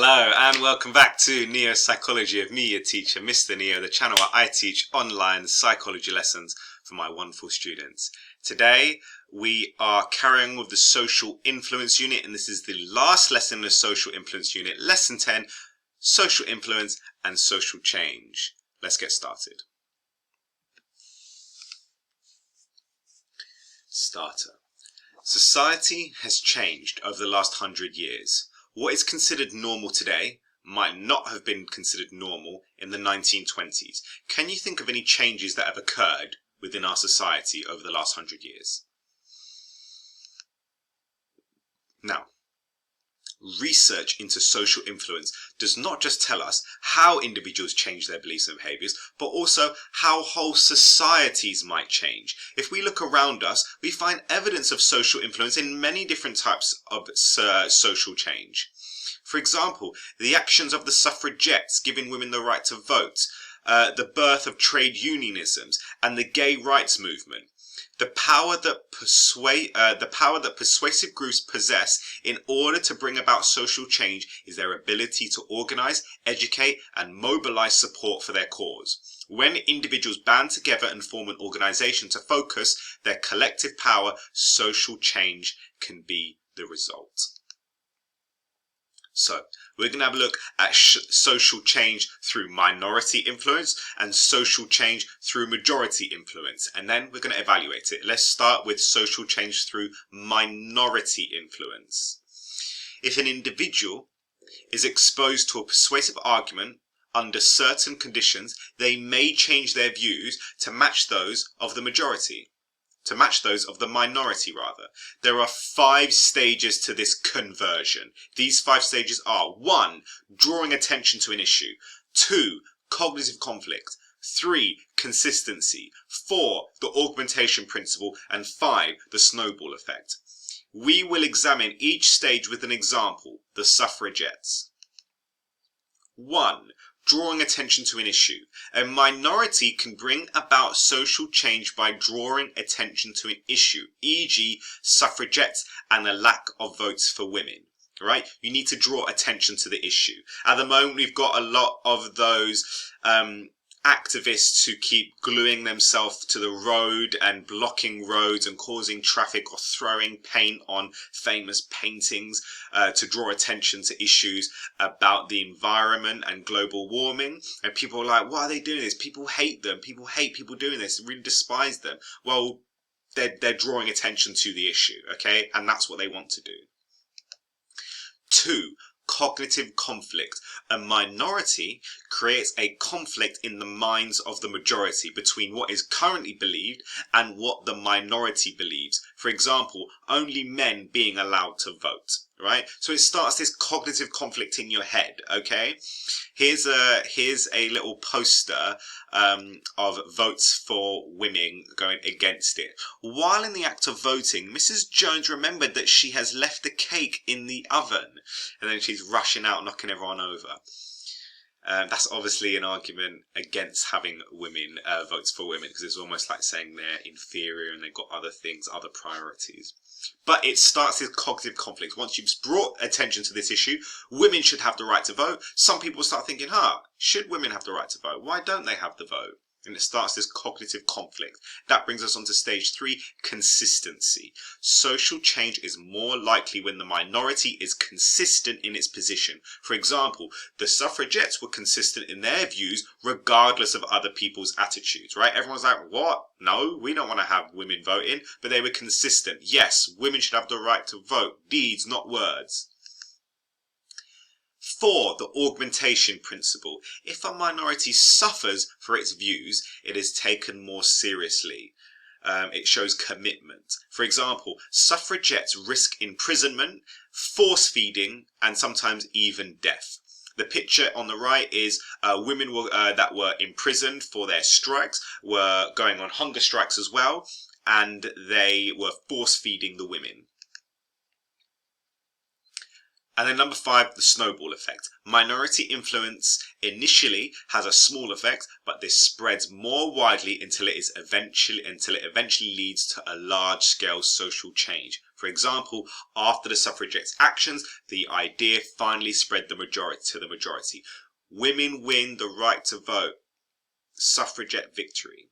Hello and welcome back to Neo Psychology of me, your teacher, Mr. Neo, the channel where I teach online psychology lessons for my wonderful students. Today we are carrying with the social influence unit, and this is the last lesson in the social influence unit, lesson 10, social influence and social change. Let's get started. Starter. Society has changed over the last 100 years. What is considered normal today might not have been considered normal in the 1920s. Can you think of any changes that have occurred within our society over the last 100 years? Now, research into social influence does not just tell us how individuals change their beliefs and behaviours, but also how whole societies might change. If we look around us, we find evidence of social influence in many different types of social change. For example, the actions of the suffragettes giving women the right to vote, the birth of trade unionisms, and the gay rights movement. The power that persuasive groups possess in order to bring about social change is their ability to organize, educate, and mobilize support for their cause. When individuals band together and form an organization to focus their collective power, social change can be the result. So, we're going to have a look at social change through minority influence and social change through majority influence, and then we're going to evaluate it. Let's start with social change through minority influence. If an individual is exposed to a persuasive argument under certain conditions, they may change their views to match those of the majority. To match those of the minority, rather. There are 5 stages to this conversion. These 5 stages are: 1. Drawing attention to an issue. 2. Cognitive conflict. 3. Consistency. 4. The augmentation principle. And 5. The snowball effect. We will examine each stage with an example: the suffragettes. 1. Drawing attention to an issue. A minority can bring about social change by drawing attention to an issue, e.g. suffragettes and the lack of votes for women. Right? You need to draw attention to the issue. At the moment, we've got a lot of those activists who keep gluing themselves to the road and blocking roads and causing traffic, or throwing paint on famous paintings to draw attention to issues about the environment and global warming. And people are like, why are they doing this? People hate them. People hate people doing this. They really despise them. Well, they're drawing attention to the issue, okay? And that's what they want to do. 2. Cognitive conflict. A minority creates a conflict in the minds of the majority between what is currently believed and what the minority believes. For example, only men being allowed to vote, right? So it starts this cognitive conflict in your head, okay? Here's a little poster of votes for women going against it. While in the act of voting, Mrs. Jones remembered that she has left the cake in the oven, and then she's rushing out, knocking everyone over. That's obviously an argument against having women votes for women, because it's almost like saying they're inferior and they've got other things, other priorities. But it starts this cognitive conflict. Once you've brought attention to this issue, women should have the right to vote. Some people start thinking, should women have the right to vote? Why don't they have the vote? And it starts this cognitive conflict. That brings us on to stage 3, consistency. Social change is more likely when the minority is consistent in its position. For example, the suffragettes were consistent in their views regardless of other people's attitudes, right? Everyone's like, what? No, we don't want to have women voting. But they were consistent. Yes, women should have the right to vote. Deeds, not words. 4. The augmentation principle. If a minority suffers for its views, it is taken more seriously. It shows commitment. For example, suffragettes risk imprisonment, force feeding, and sometimes even death. The picture on the right is women that were imprisoned for their strikes, were going on hunger strikes as well, and they were force feeding the women. And then number 5, the snowball effect. Minority influence initially has a small effect, but this spreads more widely until it eventually leads to a large-scale social change. For example, after the suffragettes' actions, the idea finally spread to the majority. Women win the right to vote. Suffragette victory.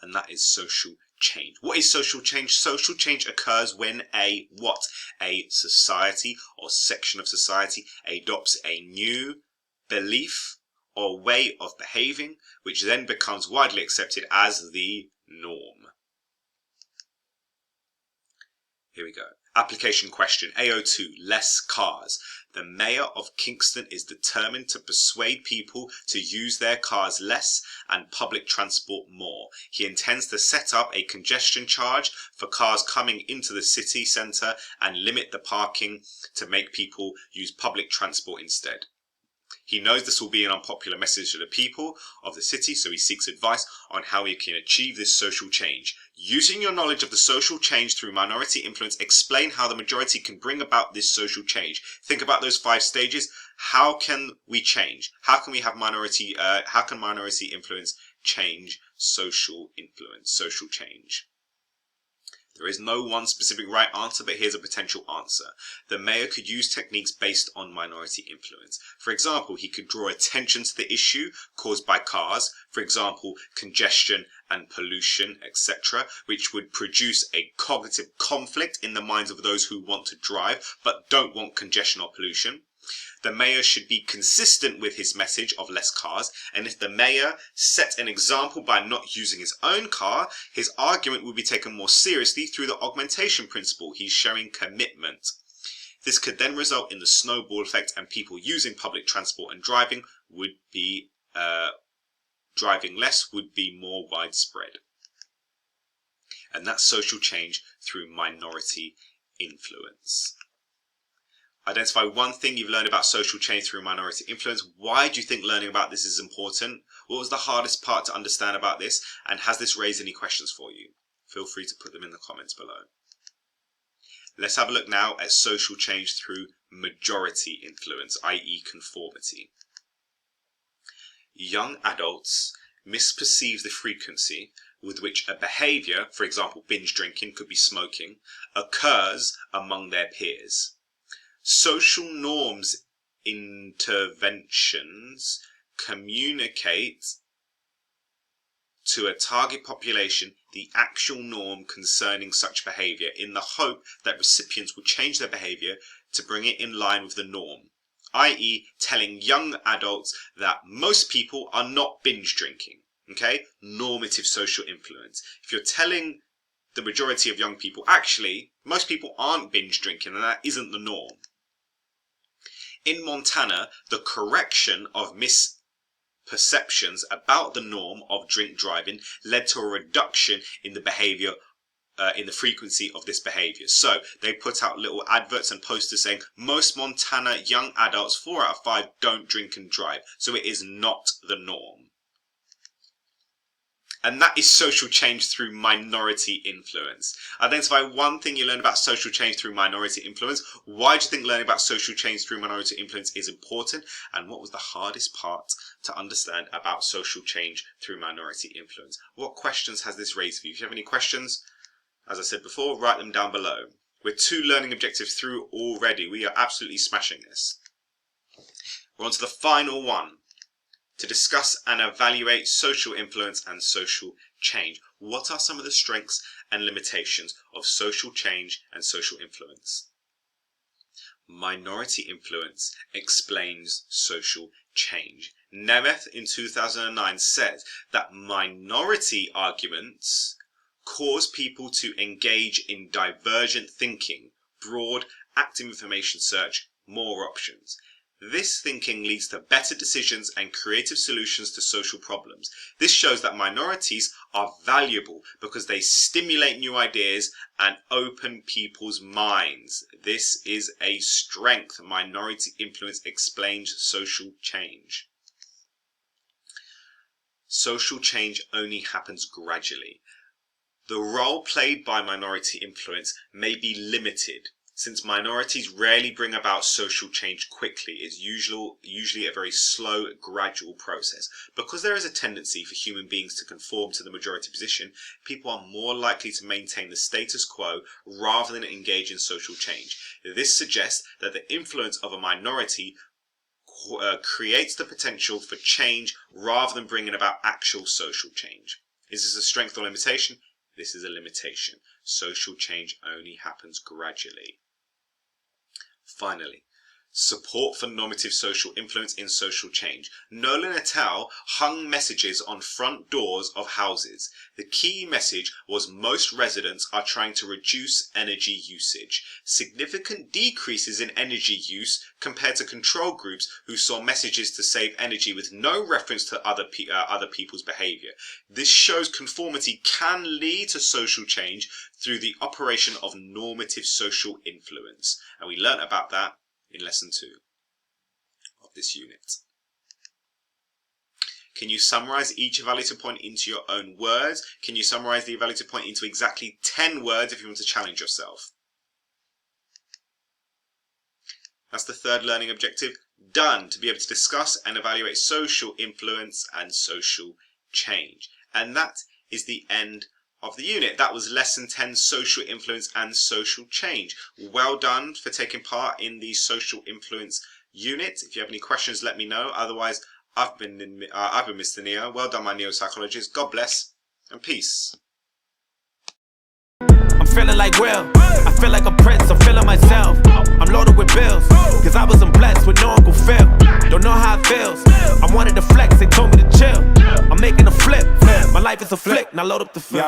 And that is social change. What is social change? Social change occurs when a society or section of society adopts a new belief or way of behaving, which then becomes widely accepted as the norm. Here we go. Application question AO2, less cars. The mayor of Kingston is determined to persuade people to use their cars less and public transport more. He intends to set up a congestion charge for cars coming into the city centre and limit the parking to make people use public transport instead. He knows this will be an unpopular message to the people of the city, so he seeks advice on how he can achieve this social change. Using your knowledge of the social change through minority influence, explain how the majority can bring about this social change. Think about those 5 stages. How can we change? How can we have minority influence change social influence, social change? There is no one specific right answer, but here's a potential answer. The mayor could use techniques based on minority influence. For example, he could draw attention to the issue caused by cars, for example, congestion and pollution, etc., which would produce a cognitive conflict in the minds of those who want to drive but don't want congestion or pollution. The mayor should be consistent with his message of less cars, and if the mayor set an example by not using his own car, his argument will be taken more seriously through the augmentation principle. He's showing commitment. This could then result in the snowball effect, and people using public transport and driving less would be more widespread. And that's social change through minority influence. Identify one thing you've learned about social change through minority influence. Why do you think learning about this is important? What was the hardest part to understand about this? And has this raised any questions for you? Feel free to put them in the comments below. Let's have a look now at social change through majority influence, i.e. conformity. Young adults misperceive the frequency with which a behaviour, for example binge drinking, could be smoking, occurs among their peers. Social norms interventions communicate to a target population the actual norm concerning such behaviour in the hope that recipients will change their behaviour to bring it in line with the norm, i.e. telling young adults that most people are not binge drinking. Okay? Normative social influence. If you're telling the majority of young people, actually, most people aren't binge drinking and that isn't the norm. In Montana, the correction of misperceptions about the norm of drink driving led to a reduction in the behavior, in the frequency of this behavior. So they put out little adverts and posters saying most Montana young adults, 4 out of 5, don't drink and drive. So it is not the norm. And that is social change through minority influence. Identify one thing you learn about social change through minority influence. Why do you think learning about social change through minority influence is important? And what was the hardest part to understand about social change through minority influence? What questions has this raised for you? If you have any questions, as I said before, write them down below. We're 2 learning objectives through already. We are absolutely smashing this. We're on to the final one. To discuss and evaluate social influence and social change. What are some of the strengths and limitations of social change and social influence? Minority influence explains social change. Nemeth in 2009 said that minority arguments cause people to engage in divergent thinking, broad, active information search, more options. This thinking leads to better decisions and creative solutions to social problems. This shows that minorities are valuable because they stimulate new ideas and open people's minds. This is a strength. Minority influence explains social change. Social change only happens gradually. The role played by minority influence may be limited. Since minorities rarely bring about social change quickly, it's usually a very slow, gradual process. Because there is a tendency for human beings to conform to the majority position, people are more likely to maintain the status quo rather than engage in social change. This suggests that the influence of a minority creates the potential for change rather than bringing about actual social change. Is this a strength or limitation? This is a limitation. Social change only happens gradually. Finally, support for normative social influence in social change. Nolan et al. Hung messages on front doors of houses. The key message was most residents are trying to reduce energy usage. Significant decreases in energy use compared to control groups who saw messages to save energy with no reference to other people's behavior. This shows conformity can lead to social change through the operation of normative social influence. And we learnt about that in lesson 2 of this unit. Can you summarize each evaluated point into your own words? Can you summarize the evaluated point into exactly 10 words if you want to challenge yourself? That's the third learning objective done, to be able to discuss and evaluate social influence and social change. And that is the end of the unit. That was lesson 10, social influence and social change. Well done for taking part in the social influence unit. If you have any questions, let me know. Otherwise, I've been Mr. Neo. Well done, my neo-psychologist. God bless and peace. I'm feeling like Will, I feel like a prince, I'm feeling myself. I'm loaded with bills, cause I wasn't blessed with no Uncle Phil. Don't know how it feels, I wanted to flex, they told me to chill. I'm making a flip, my life is a flick, now load up the film.